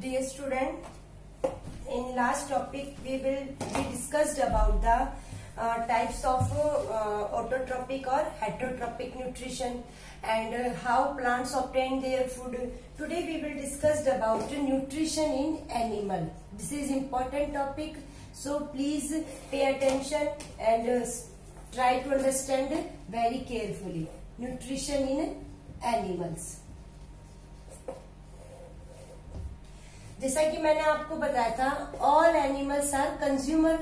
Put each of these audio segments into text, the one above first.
Dear student, in last topic we discussed about the types of autotrophic or heterotrophic nutrition and how plants obtain their food. Today we will discuss about nutrition in animal. This is important topic, so please pay attention and try to understand very carefully. Nutrition in animals. जैसा कि मैंने आपको बताया था, all animals are consumer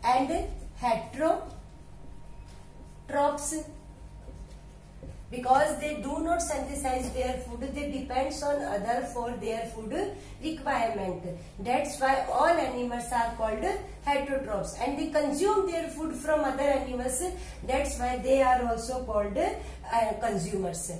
and heterotrophs because they do not synthesize their food, they depends on other for their food requirement. That's why all animals are called heterotrophs and they consume their food from other animals. That's why they are also called consumers.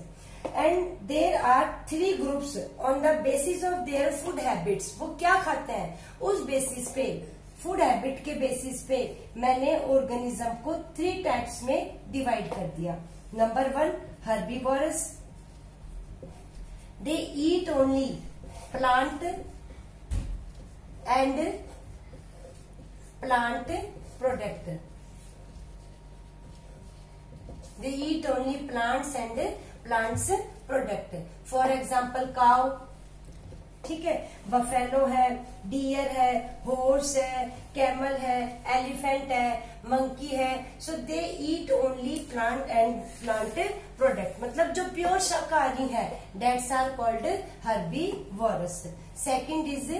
And there are three groups on the basis of their food habits. वो क्या खाते हैं उस basis पे, food habit के basis पे मैंने organism को 3 टाइप्स में डिवाइड कर दिया. Number 1, herbivorous. They eat only plant and plant product. They eat only plants and plants product. For example cow, ठीक है, बफेलो है, डियर है, हॉर्स है, कैमल है, एलिफेंट है, मंकी है. So they eat only plant and plant product. मतलब जो प्योर शाकाहारी है, that's are called herbivorous. Second is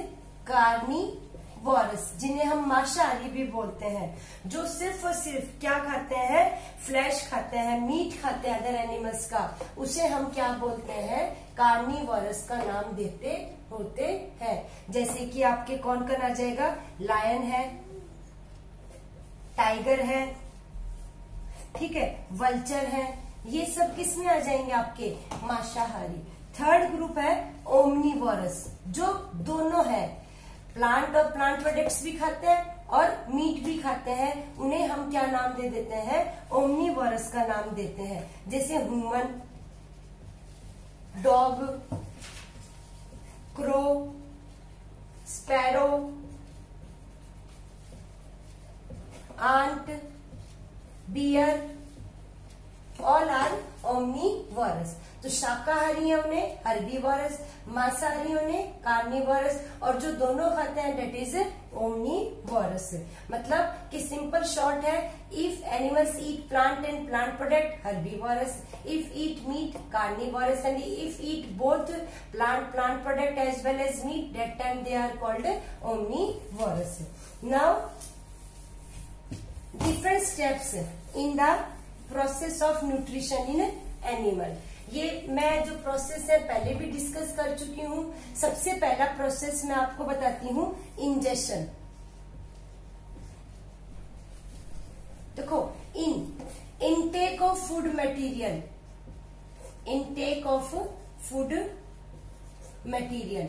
carnivorous, जिन्हें हम मांसाहारी भी बोलते हैं, जो सिर्फ और सिर्फ क्या खाते हैं, फ्लैश खाते हैं, मीट खाते हैं अदर एनिमल्स का. उसे हम क्या बोलते हैं, कार्निवोरस का नाम देते होते हैं. जैसे कि आपके कौन कौन आ जाएगा, लायन है, टाइगर है, ठीक है, वल्चर है. ये सब किस में आ जाएंगे, आपके मांसाहारी. थर्ड ग्रुप है ओमनीवोरस, जो दोनों है, प्लांट और प्लांट प्रोडक्ट्स भी खाते हैं और मीट भी खाते हैं. उन्हें हम क्या नाम दे देते हैं, ओमनीवोरस का नाम देते हैं. जैसे human, dog, crow, sparrow, ant, bear, all are omnivorous. तो शाकाहारी है उन्हें हर्बीवोरस, मांसाहारी उन्हें कार्निवोरस, और जो दोनों खाते हैं डेट इज ओमनीवोरस. मतलब कि सिंपल शॉर्ट है, if animals eat plant and plant product herbivorous, if eat meat carnivorous, and if eat both plant product as well as meat, that time they are called omnivorous. Now different steps in the process of nutrition in animal. ये मैं जो process है पहले भी discuss कर चुकी हूँ. सबसे पहला प्रोसेस मैं आपको बताती हूँ, इंजेक्शन. देखो, intake of food material, intake of food material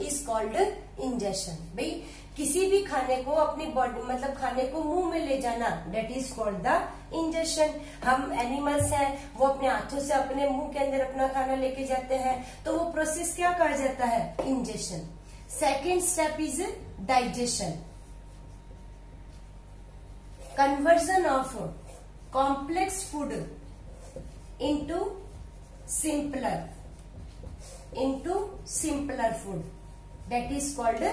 is called injection. भाई किसी भी खाने को अपनी बॉडी, मतलब खाने को मुंह में ले जाना, that is called the ingestion. हम एनिमल्स हैं, वो अपने हाथों से अपने मुंह के अंदर अपना खाना लेके जाते हैं, तो वो प्रोसेस क्या कहा जाता है, injection. Second step is digestion, conversion of complex food into simpler food, that is called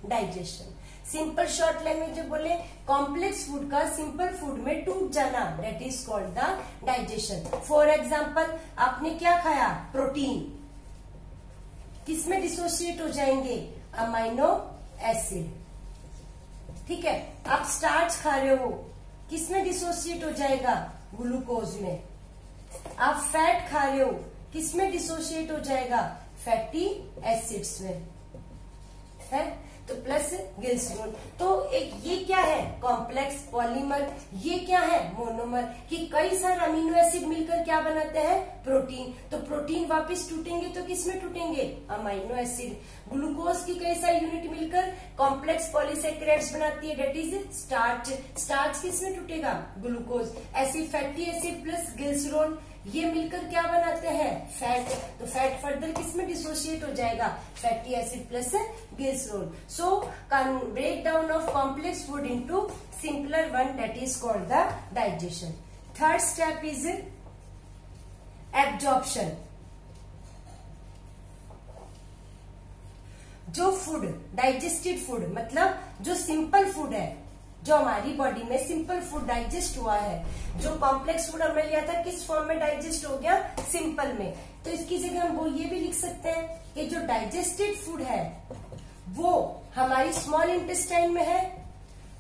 digestion. Simple short language में बोले, कॉम्प्लेक्स फूड का सिंपल फूड में टूट जाना, that is called the digestion. For example, आपने क्या खाया, प्रोटीन, किसमें डिसोसिएट हो जाएंगे, अमाइनो एसिड, ठीक है. आप स्टार्च खा रहे हो, किसमें डिसोसिएट हो जाएगा, ग्लूकोज में. आप फैट खा रहे हो, किसमें डिसोसिएट हो जाएगा, फैटी एसिड्स में, है. तो प्लस ग्लिसरॉल. तो एक ये क्या है, कॉम्प्लेक्स पॉलीमर. ये क्या है, मोनोमर, कि कई सारे अमीनो एसिड मिलकर क्या बनाते हैं, प्रोटीन. तो प्रोटीन वापस टूटेंगे तो किसमें टूटेंगे, अमीनो एसिड. ग्लूकोज की कई सारी यूनिट मिलकर कॉम्प्लेक्स पॉलीसेकेराइड्स बनाती है, डेट इज स्टार्च. स्टार्च किसमें टूटेगा, ग्लूकोज. ऐसे फैटी एसिड प्लस ग्लिसरॉल ये मिलकर क्या बनाते हैं, फैट। तो फैट फर्दर किसमें डिसोशिएट हो जाएगा, fatty acid plus glycerol. So break down of complex food into simpler one, that is called the digestion. Third step is absorption. जो फूड, डाइजेस्टेड फूड मतलब जो सिंपल फूड है, जो हमारी बॉडी में सिंपल फूड डाइजेस्ट हुआ है, जो कॉम्प्लेक्स फूड हमने लिया था किस फॉर्म में डाइजेस्ट हो गया, सिंपल में। तो इसकी जगह हम वो ये भी लिख सकते हैं कि जो डाइजेस्टेड फूड है वो हमारी स्मॉल इंटेस्टाइन में है,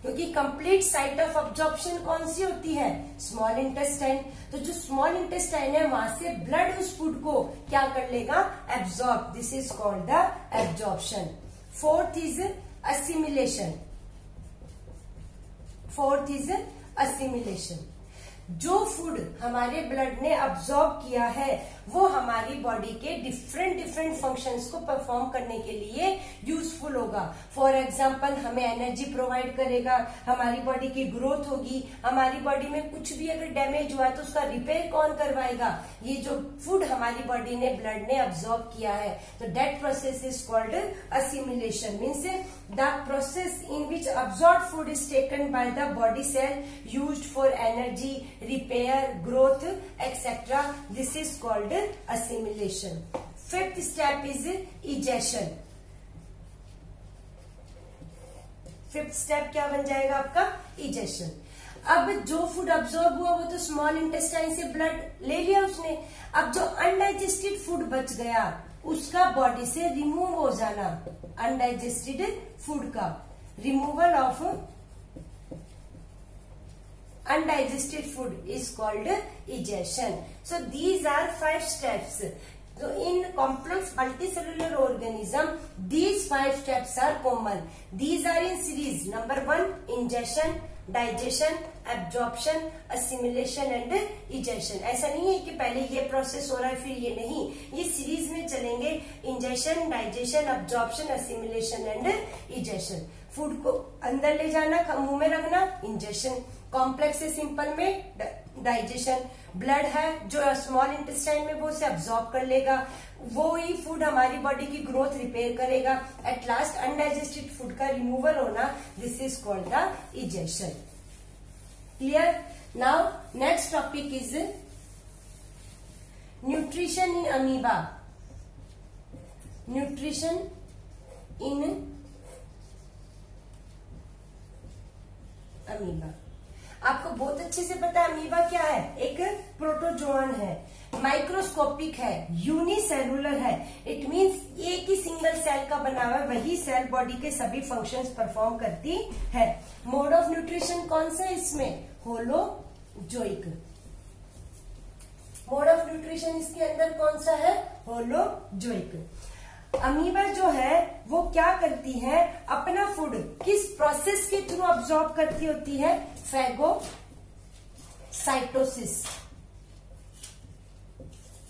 क्योंकि कंप्लीट साइट ऑफ अब्जॉर्प्शन कौन सी होती है, स्मॉल इंटेस्टाइन। तो जो स्मॉल इंटेस्टाइन है वहां से ब्लड उस फूड को क्या कर लेगा, absorb. This is called the absorption. Fourth is assimilation. Fourth is assimilation. जो फूड हमारे ब्लड ने अब्सॉर्ब किया है वो हमारी बॉडी के डिफरेंट फंक्शंस को परफॉर्म करने के लिए यूजफुल होगा। फॉर एग्जांपल हमें एनर्जी प्रोवाइड करेगा, हमारी बॉडी की ग्रोथ होगी, हमारी बॉडी में कुछ भी अगर डैमेज हुआ है तो उसका रिपेयर कौन करवाएगा, ये जो फूड हमारी बॉडी ने, ब्लड ने अब्सॉर्ब किया है। तो that process is called assimilation, means the process in which absorb food is taken by the body cell used for energy, repair, growth, etc. This is called assimilation. Fifth step is egestion. Fifth step क्या बन जाएगा आपका, egestion. अब जो food absorb हुआ वो तो small intestine से ब्लड ले लिया उसने, अब जो अनडाइजेस्टेड फूड बच गया उसका बॉडी से रिमूव हो जाना, अनडाइजेस्टेड फूड का removal of undigested food is called egestion. So these are 5 steps. So in complex multicellular organism, these 5 steps are common. These are in series. Number 1, ingestion, digestion, absorption, assimilation and egestion. ऐसा नहीं है कि पहले ये process हो रहा है फिर ये नहीं, ये सीरीज में चलेंगे। Ingestion, digestion, absorption, assimilation and egestion. Food को अंदर ले जाना, मुंह में रखना, इंजेशन। कॉम्प्लेक्स से सिंपल में डाइजेशन। ब्लड है जो स्मॉल इंटेस्टाइन में वो उसे अब्सॉर्ब कर लेगा, वो ही फूड हमारी बॉडी की ग्रोथ रिपेयर करेगा। एट लास्ट अनडाइजेस्टेड फूड का रिमूवल होना, this is called the egestion. Clear? Now next topic is nutrition in amoeba. Nutrition in amoeba. आपको बहुत अच्छे से पता है अमीबा क्या है, एक प्रोटोजोआन है, माइक्रोस्कोपिक है, यूनिसेलुलर है। इट मींस एक ही सिंगल सेल का बना हुआ है, वही सेल बॉडी के सभी फंक्शंस परफॉर्म करती है। मोड ऑफ न्यूट्रिशन कौन सा है इसमें, होलोजोइक। मोड ऑफ न्यूट्रिशन इसके अंदर कौन सा है, होलोजोइक। अमीबा जो है वो क्या करती है, अपना फूड किस प्रोसेस के थ्रू अब्सॉर्ब करती होती है, फैगोसाइटोसिस।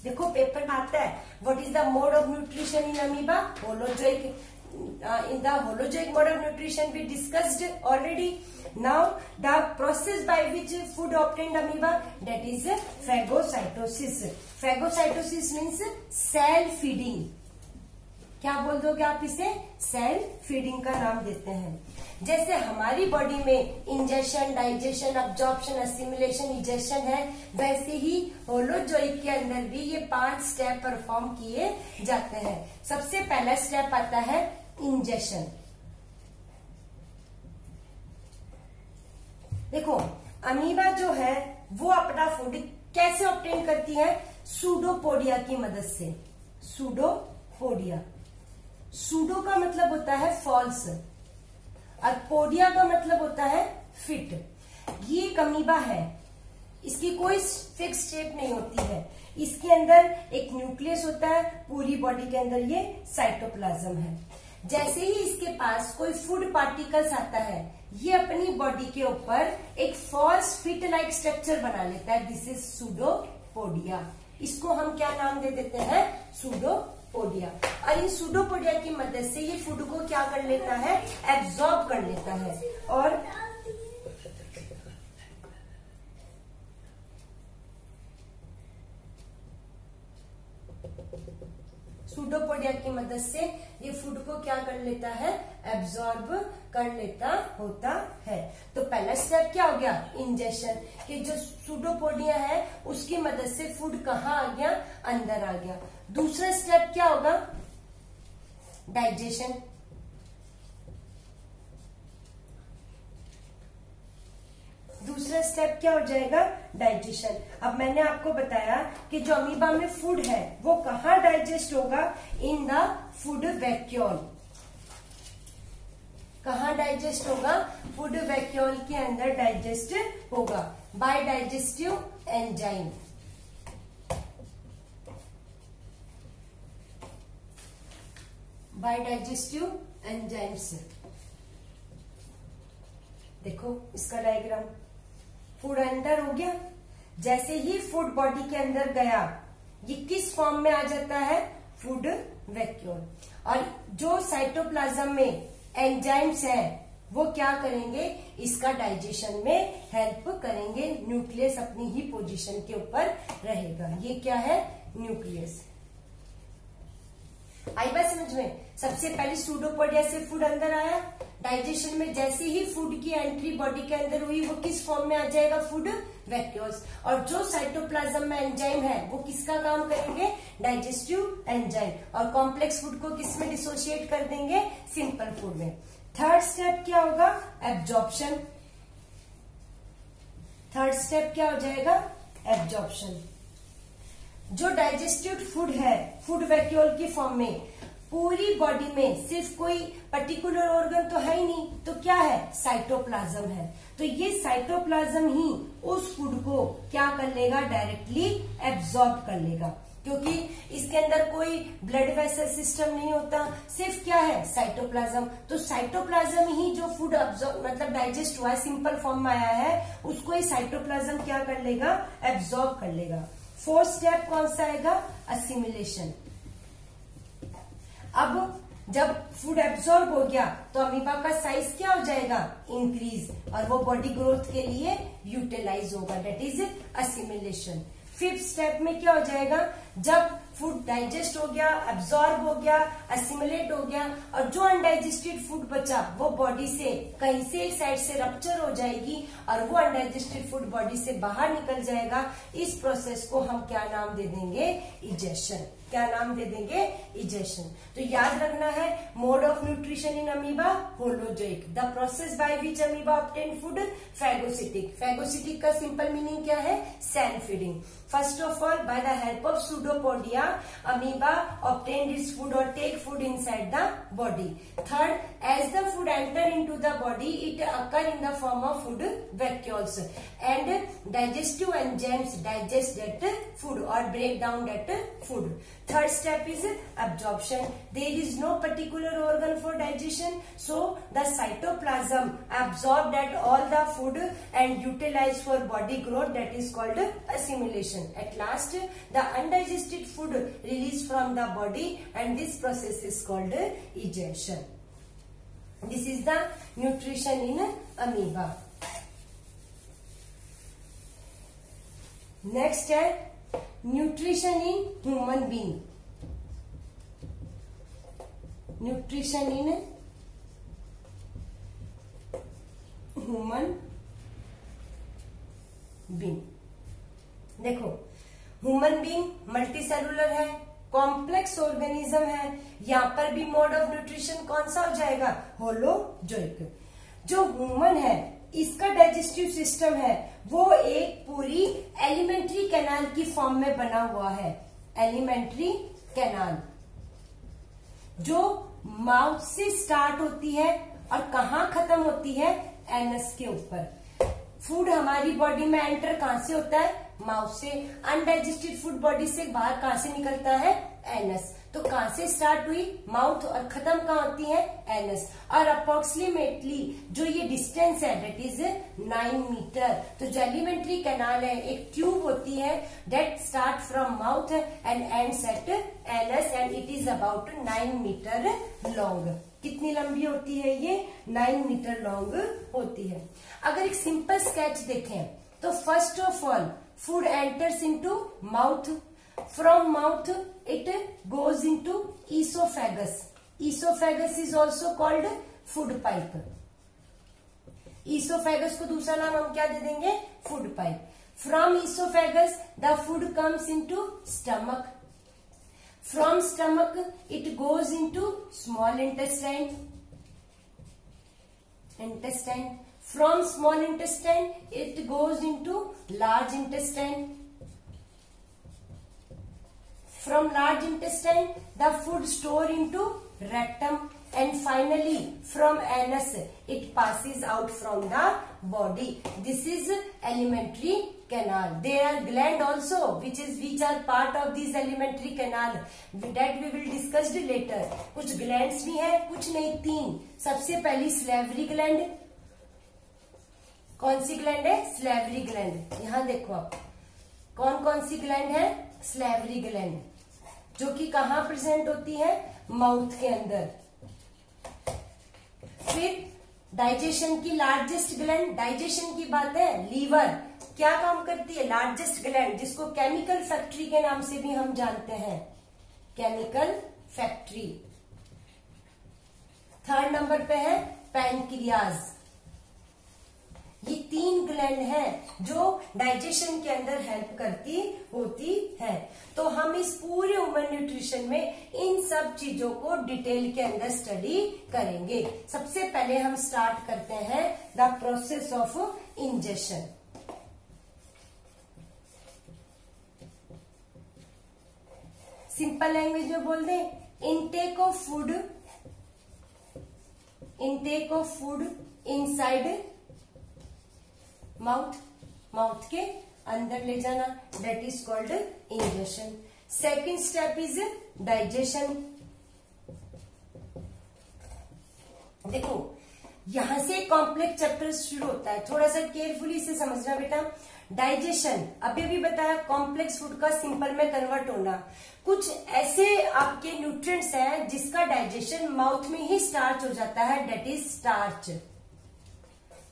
देखो पेपर में आता है, what is the mode of nutrition in amoeba, holozoic. in the holozoic mode of nutrition we discussed already. Now the process by which food obtained amoeba, that is phagocytosis. Phagocytosis means cell feeding. क्या बोल दोगे आप इसे, cell feeding का नाम देते हैं। जैसे हमारी बॉडी में ingestion, digestion, absorption, assimilation, egestion है, वैसे ही होलोजोइक के अंदर भी ये 5 स्टेप परफॉर्म किए जाते हैं। सबसे पहला स्टेप आता है इंजेशन। देखो अमीबा जो है वो अपना फूड कैसे ऑब्टेन करती है, सूडोपोडिया की मदद से। सूडोपोडिया, सूडो का मतलब होता है फॉल्स और पोडिया का मतलब होता है फिट। ये एक अमीबा है, इसकी कोई फिक्स शेप नहीं होती है। इसके अंदर एक न्यूक्लियस होता है, पूरी बॉडी के अंदर ये साइटोप्लाज्म है। जैसे ही इसके पास कोई फूड पार्टिकल्स आता है, ये अपनी बॉडी के ऊपर एक फॉल्स फिट लाइक स्ट्रक्चर बना लेता है, दिस इज सूडोपोडिया। इसको हम क्या नाम दे देते हैं, सूडोपोडिया। और इन सूडोपोडिया की मदद से ये फूड को क्या कर लेता है, एब्जॉर्ब कर लेता है। और सूडोपोडिया की मदद से ये फूड को क्या कर लेता है, एब्जॉर्ब कर लेता होता है। तो पहला स्टेप क्या हो गया, इंजेशन, कि जो सूडोपोडिया है उसकी मदद से फूड कहाँ आ गया, अंदर आ गया। दूसरा स्टेप क्या होगा, डाइजेशन। दूसरा स्टेप क्या हो जाएगा, डाइजेशन। अब मैंने आपको बताया कि जो अमीबा में फूड है वो कहाँ डाइजेस्ट होगा, इन द फूड वैक्यूल। कहाँ डाइजेस्ट होगा, फूड वैक्यूल के अंदर डाइजेस्ट होगा by digestive enzyme. By digestive enzymes. देखो इसका डायग्राम, फूड एंटर हो गया, जैसे ही फूड बॉडी के अंदर गया ये किस फॉर्म में आ जाता है, फूड वैक्यूल। और जो साइटोप्लाज्म में एंजाइम्स हैं वो क्या करेंगे, इसका डाइजेशन में हेल्प करेंगे। न्यूक्लियस अपनी ही पोजीशन के ऊपर रहेगा। ये क्या है, न्यूक्लियस। आई बात समझ में। सबसे पहले सूडोपोडिया से फूड अंदर आया, डाइजेशन में जैसे ही फूड की एंट्री बॉडी के अंदर हुई वो किस फॉर्म में आ जाएगा, फूड वैक्यूल्स। और जो साइटोप्लाज्म में एंजाइम है वो किसका काम करेंगे, डाइजेस्टिव एंजाइम। और कॉम्प्लेक्स फूड को किस में डिसोशिएट कर देंगे, सिंपल फूड में। थर्ड स्टेप क्या होगा, एब्जॉर्प्शन। थर्ड स्टेप क्या हो जाएगा, एब्जॉर्प्शन। जो डाइजेस्टिव फूड है फूड वैक्यूल की फॉर्म में, पूरी बॉडी में सिर्फ कोई पर्टिकुलर ऑर्गन तो है ही नहीं, तो क्या है, साइटोप्लाज्म है। तो ये साइटोप्लाज्म ही उस फूड को क्या कर लेगा, डायरेक्टली एब्जॉर्ब कर लेगा, क्योंकि इसके अंदर कोई ब्लड वेसल सिस्टम नहीं होता, सिर्फ क्या है, साइटोप्लाज्म। तो साइटोप्लाज्म ही जो फूड अब्जॉर्ब मतलब डाइजेस्ट हुआ है, सिंपल फॉर्म में आया है, उसको ही साइटोप्लाज्म क्या कर लेगा, एब्जॉर्ब कर लेगा। फोर्थ स्टेप कौन सा आएगा, असिमिलेशन। अब जब फूड एब्जॉर्ब हो गया तो अमीबा का साइज क्या हो जाएगा, इंक्रीज, और वो बॉडी ग्रोथ के लिए यूटिलाइज होगा, that is assimilation. Fifth step में क्या हो जाएगा, जब फूड डाइजेस्ट हो गया, एब्जॉर्ब हो गया, असिमिलेट हो गया, और जो अनडाइजेस्टेड फूड बचा वो बॉडी से कहीं से एक साइड से रप्चर हो जाएगी और वो अनडाइजेस्टेड फूड बॉडी से बाहर निकल जाएगा। इस प्रोसेस को हम क्या नाम दे देंगे, इजेशन। क्या नाम दे देंगे, इजेशन। तो याद रखना है, mode of nutrition in amoeba, holozoic. The process by which amoeba obtain food, phagocytic. Phagocytic का सिंपल मीनिंग क्या है, sand feeding. First of all, by the help of pseudopodia, amoeba obtained its food or take food inside the body. Third, as the food enter into the body, it occur in the form of food vacuoles, and digestive enzymes digest that food or break down that food. Third step is absorption. There is no particular organ for digestion, so the cytoplasm absorb that all the food and utilize for body growth, that is called assimilation. At last, the undigested food released from the body, and this process is called egestion. This is the nutrition in amoeba. Next है nutrition in human being. Nutrition in human being. देखो, human being multi cellular है, complex organism है, यहाँ पर भी mode of nutrition कौन सा हो जाएगा, होलोजोइक। जो ह्यूमन है इसका डाइजेस्टिव सिस्टम है वो एक पूरी एलिमेंट्री कैनाल की फॉर्म में बना हुआ है। एलिमेंट्री कैनाल जो माउथ से स्टार्ट होती है और कहाँ खत्म होती है, एनस के ऊपर। फूड हमारी बॉडी में एंटर कहां से होता है, माउथ से। अनडाइजेस्टेड फूड बॉडी से बाहर कहां से निकलता है, एनस। तो कहां से स्टार्ट हुई, माउथ, और खत्म कहां होती है, एनस। और अप्रोक्सीमेटली जो ये डिस्टेंस है दैट इज 9 मीटर। तो जो एलिमेंट्री कैनाल है एक ट्यूब होती है that start from mouth and ends at anus, and it is about 9 metre long. कितनी लंबी होती है ये, 9 मीटर लॉन्ग होती है। अगर एक सिंपल स्केच देखें तो first of all food enters into mouth, From mouth it goes into esophagus. Esophagus is also called food pipe. Esophagus को दूसरा नाम हम क्या दे देंगे? Food pipe. From esophagus the food comes into stomach. From stomach it goes into small intestine. From small intestine it goes into large intestine. From large intestine the food store into rectum, and finally from anus it passes out from the body. This is alimentary canal. There are gland also which are part of this alimentary canal that we will discuss later. कुछ glands भी है, कुछ नहीं, 3. सबसे पहली salivary gland. कौन सी gland है? Salivary gland. यहां देखो आप, कौन कौन सी ग्लैंड है? स्लेवरी ग्लैंड, जो कि कहां प्रेजेंट होती है? माउथ के अंदर. फिर डाइजेशन की लार्जेस्ट ग्लैंड, डाइजेशन की बात है, लीवर क्या काम करती है? लार्जेस्ट ग्लैंड, जिसको केमिकल फैक्ट्री के नाम से भी हम जानते हैं, केमिकल फैक्ट्री. 3rd नंबर पे है पैनक्रियाज. ये 3 ग्लैंड हैं जो डाइजेशन के अंदर हेल्प करती होती है. तो हम इस पूरे ह्यूमन न्यूट्रिशन में इन सब चीजों को डिटेल के अंदर स्टडी करेंगे. सबसे पहले हम स्टार्ट करते हैं the process of ingestion. Simple language में बोल दें, intake of food inside mouth के अंदर ले जाना, that is called ingestion. Second step is digestion. देखो यहां से कॉम्प्लेक्स चैप्टर शुरू होता है, थोड़ा सा केयरफुली इसे समझना बेटा. डाइजेशन अभी भी बताया, कॉम्प्लेक्स फूड का सिंपल में कन्वर्ट होना. कुछ ऐसे आपके न्यूट्रिएंट्स हैं जिसका डाइजेशन माउथ में ही स्टार्ट हो जाता है, दैट इज स्टार्च.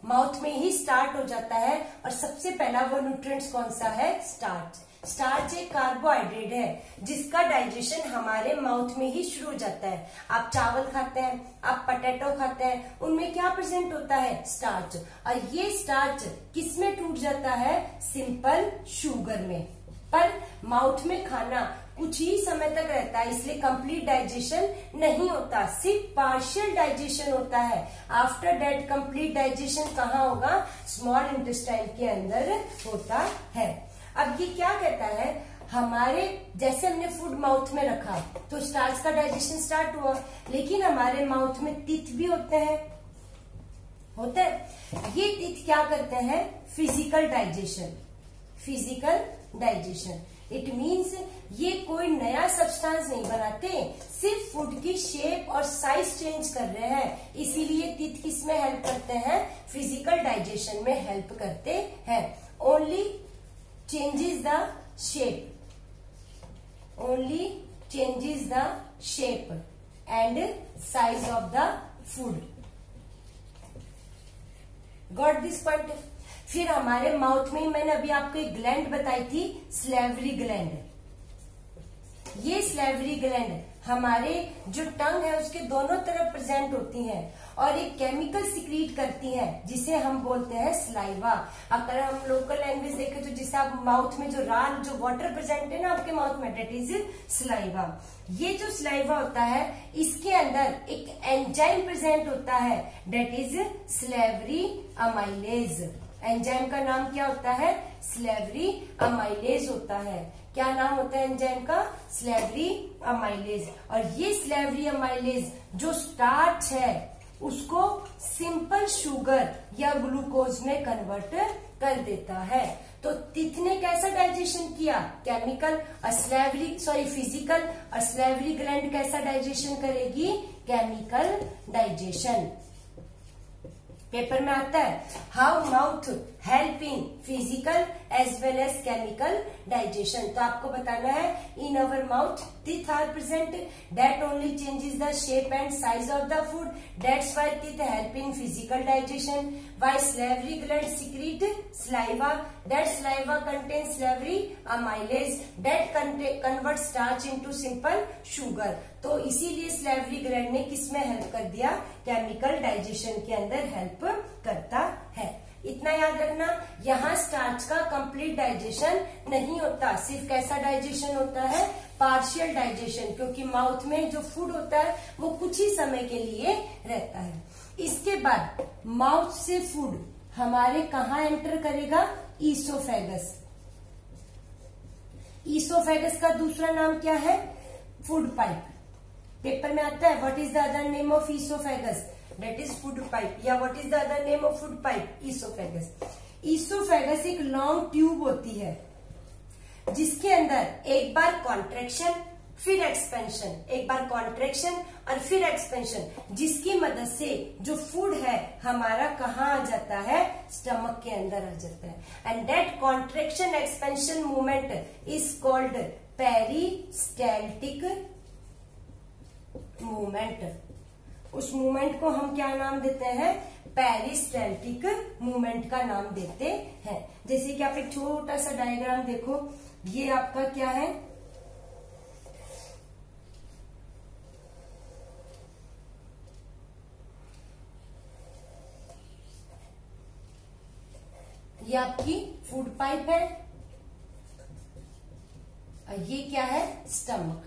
माउथ में ही स्टार्ट हो जाता है. और सबसे पहला वो न्यूट्रिएंट्स कौन सा है? स्टार्च. स्टार्च एक कार्बोहाइड्रेट है जिसका डाइजेशन हमारे माउथ में ही शुरू हो जाता है. आप चावल खाते हैं, आप पोटैटो खाते हैं, उनमें क्या प्रेजेंट होता है? स्टार्च. और ये स्टार्च किस में टूट जाता है? सिंपल शुगर में. पर माउथ में खाना कुछ ही समय तक रहता है, इसलिए कंप्लीट डाइजेशन नहीं होता, सिर्फ पार्शियल डाइजेशन होता है. आफ्टर दैट कंप्लीट डाइजेशन कहाँ होगा? स्मॉल इंटेस्टाइन के अंदर होता है. अब ये क्या कहता है? हमारे जैसे हमने फूड माउथ में रखा तो स्टार्च का डाइजेशन स्टार्ट हुआ, लेकिन हमारे माउथ में टीथ भी होते हैं. ये टीथ क्या करते हैं? Physical digestion. इट मीन्स ये कोई नया सब्सटेंस नहीं बनाते, सिर्फ फूड की शेप और साइज चेंज कर रहे हैं. इसीलिए टीथ किस में हेल्प करते हैं? फिजिकल डाइजेशन में हेल्प करते हैं. Only changes the shape and size of the food. Got this point? फिर हमारे माउथ में मैंने अभी आपको एक ग्लैंड बताई थी, स्लेवरी ग्लैंड. ये स्लेवरी ग्लैंड हमारे जो टंग है उसके दोनों तरफ प्रेजेंट होती हैं और एक केमिकल सिक्रीट करती हैं जिसे हम बोलते हैं स्लाइवा. अगर हम लोकल लैंग्वेज देखें तो जिसे आप माउथ में जो वाटर प्रेजेंट है ना आपके माउथ में, दैट इज स्लाइवा. ये जो स्लाइवा होता है इसके अंदर एक एंजाइम प्रेजेंट होता है, that is slavery amylase. Enzyme का नाम क्या होता है? स्लेवरी अमाइलेज होता है. क्या नाम होता है एंजाइम का? Slavery amylase. और ये स्लेवरी अमाइलेज जो स्टार्च है उसको सिंपल शुगर या ग्लूकोज में कन्वर्ट कर देता है. तो टीथ ने कैसा डाइजेशन किया? केमिकल. और फिजिकल. और स्लेवरी ग्लैंड कैसा डाइजेशन करेगी? Chemical digestion. पेपर में आता है how mouth help in physical as well as chemical digestion. तो आपको बताना है in our mouth teeth are present that only changes the shape and size of the food, that's why teeth help in physical digestion. Why salivary gland secrete saliva, that saliva contains salivary amylase that converts starch into simple sugar। तो इसीलिए salivary gland ने किसमें help कर दिया, chemical digestion के अंदर help करता है। इतना याद रखना, यहाँ स्टार्च का कंप्लीट डाइजेशन नहीं होता, सिर्फ कैसा डाइजेशन होता है, पार्शियल डाइजेशन, क्योंकि माउथ में जो फूड होता है वो कुछ ही समय के लिए रहता है। इसके बाद माउथ से फूड हमारे कहाँ एंटर करेगा, ईसोफेगस। ईसोफेगस का दूसरा नाम क्या है, फूड पाइप। पेपर में आता है what is the other name of oesophagus, that is food pipe, या what is the other name of food pipe, oesophagus. Oesophagus एक लॉन्ग ट्यूब होती है जिसके अंदर एक बार कॉन्ट्रैक्शन फिर एक्सपेंशन, एक बार कॉन्ट्रैक्शन और फिर एक्सपेंशन, जिसकी मदद से जो फूड है हमारा कहाँ आ जाता है, स्टमक के अंदर आ जाता है। And that contraction expansion movement is called peristaltic movement. उस मूवमेंट को हम क्या नाम देते हैं, पेरिस्टाल्टिक मूवमेंट का नाम देते हैं। जैसे कि आप एक छोटा सा डायग्राम देखो, ये आपका क्या है, ये आपकी फूड पाइप है और ये क्या है, स्टमक।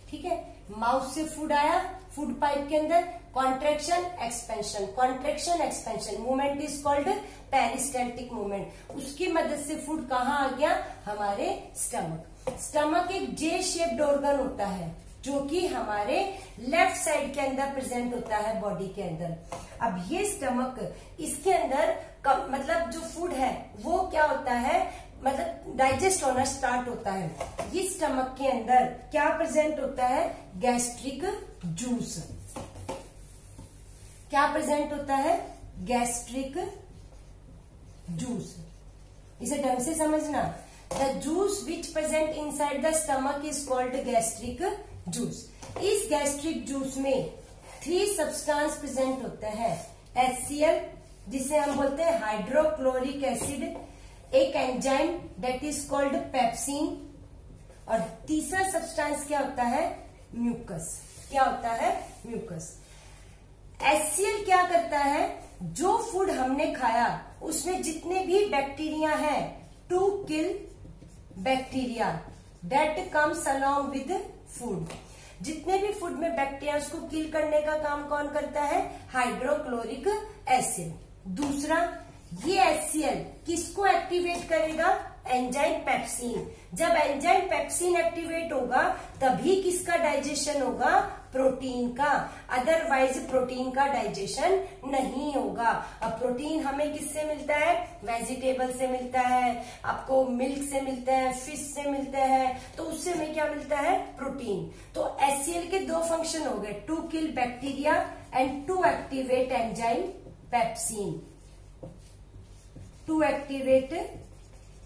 ठीक है, माउथ से फूड आया, फूड पाइप के अंदर contraction expansion, contraction expansion movement is called peristaltic movement. उसकी मदद से फूड कहाँ आ गया, हमारे स्टमक। स्टमक एक जे शेप्ड ऑर्गन होता है जो कि हमारे लेफ्ट साइड के अंदर प्रेजेंट होता है बॉडी के अंदर। अब ये स्टमक, इसके अंदर मतलब जो फूड है वो क्या होता है, मतलब डाइजेस्ट होना स्टार्ट होता है। ये स्टमक के अंदर क्या प्रेजेंट होता है, गैस्ट्रिक जूस। क्या प्रेजेंट होता है, गैस्ट्रिक जूस। इसे ढंग से समझना, the juice which present inside the stomach is called gastric juice. इस गैस्ट्रिक जूस में 3 सब्सटेंस प्रेजेंट होते हैं, HCl जिसे हम बोलते हैं हाइड्रोक्लोरिक एसिड, एक enzyme that is called pepsin, और तीसरा सब्सटेंस क्या होता है, म्यूकस। क्या होता है, म्यूकस। HCl क्या करता है, जो फूड हमने खाया उसमें जितने भी बैक्टीरिया हैं, to kill bacteria that comes along with food. जितने भी फूड में बैक्टीरिया उसको किल करने का काम कौन करता है, हाइड्रोक्लोरिक एसिड। दूसरा, ये HCl किसको एक्टिवेट करेगा, एंजाइम पेप्सिन। जब एंजाइम पेप्सिन एक्टिवेट होगा तभी किसका डाइजेशन होगा, प्रोटीन का, अदरवाइज प्रोटीन का डाइजेशन नहीं होगा। अब प्रोटीन हमें किससे मिलता है, वेजिटेबल से मिलता है, आपको मिल्क से मिलता है, फिश से मिलता है, तो उससे हमें क्या मिलता है, प्रोटीन। तो HCl के 2 फंक्शन हो गए, to kill bacteria and to activate enzyme pepsin, to activate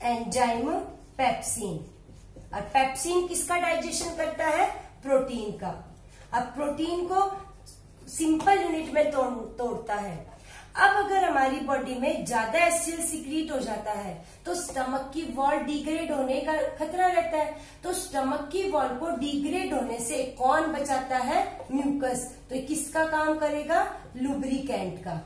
enzyme pepsin. और पेप्सिन किसका डाइजेशन करता है, प्रोटीन का। अब प्रोटीन को सिंपल यूनिट में तोड़ता है। अब अगर हमारी बॉडी में ज्यादा HCl सीक्रेट हो जाता है तो स्टमक की वॉल डिग्रेड होने का खतरा रहता है। तो स्टमक की वॉल को डिग्रेड होने से कौन बचाता है, म्यूकस। तो किसका काम करेगा, लुब्रिकेंट का।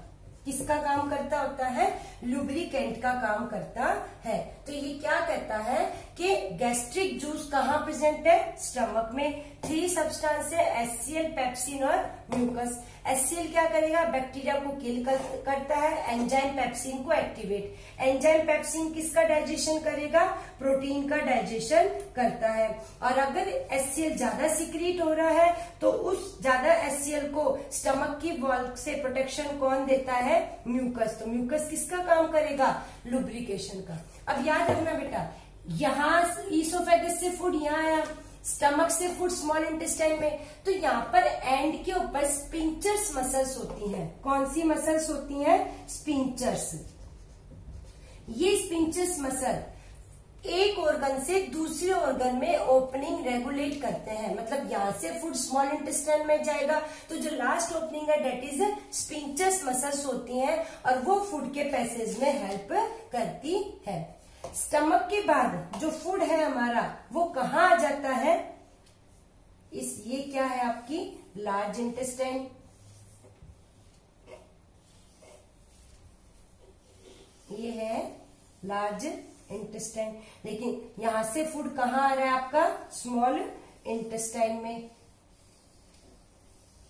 किसका काम करता होता है, लुब्रिकेंट का काम करता है। तो ये क्या कहता है कि गैस्ट्रिक जूस कहाँ प्रेजेंट है, स्टमक में। 3 सब्सटेंस है, HCl, पेप्सिन और म्यूकस। HCl क्या करेगा, बैक्टीरिया को किल करता है, एंजाइम पेप्सिन को एक्टिवेट। एंजाइम पेप्सिन किसका डाइजेशन करेगा, प्रोटीन का डाइजेशन करता है। और अगर HCl ज्यादा सीक्रेट हो रहा है तो उस ज्यादा HCl को स्टमक की वॉल से प्रोटेक्शन कौन देता है, म्यूकस। तो म्यूकस किसका काम करेगा, लुब्रिकेशन का। अब याद रखना बेटा, यहाँ ईसोफेगस से फूड यहाँ आया, स्टमक से फूड स्मॉल इंटेस्टाइन में, तो यहाँ पर एंड के ऊपर स्पिंचर्स मसल्स होती हैं। कौन सी मसल्स होती हैं, स्पिंचर्स। ये स्पिंचस मसल एक ऑर्गन से दूसरे ऑर्गन में ओपनिंग रेगुलेट करते हैं। मतलब यहाँ से फूड स्मॉल इंटेस्टाइन में जाएगा तो जो लास्ट ओपनिंग है डेट इज स्पिंचस मसल्स होती हैं और वो फूड के पैसेज में हेल्प करती है। स्टमक के बाद जो फूड है हमारा वो कहाँ आ जाता है? ये क्या है आपकी लार्ज इंटेस्टाइन, ये है लार्ज इंटेस्टाइन। लेकिन यहां से फूड कहाँ आ रहा है आपका? स्मॉल इंटेस्टाइन में।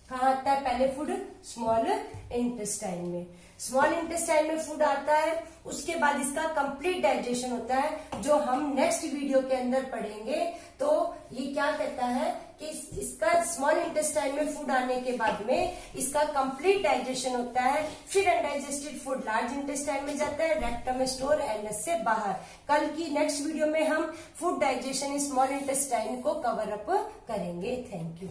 कहाँ आता है पहले फूड? स्मॉल इंटेस्टाइन में। स्मॉल इंटेस्टाइन में फूड आता है, उसके बाद इसका कंप्लीट डाइजेशन होता है जो हम नेक्स्ट वीडियो के अंदर पढ़ेंगे। तो ये क्या कहता है कि इसका स्मॉल इंटेस्टाइन में फूड आने के बाद में इसका कंप्लीट डाइजेशन होता है, फिर अनडाइजेस्टेड फूड लार्ज इंटेस्टाइन में जाता है, रेक्टम में स्टोर, एनएस से बाहर। कल की नेक्स्ट वीडियो में हम food digestion in small intestine को कवर अप करेंगे। Thank you.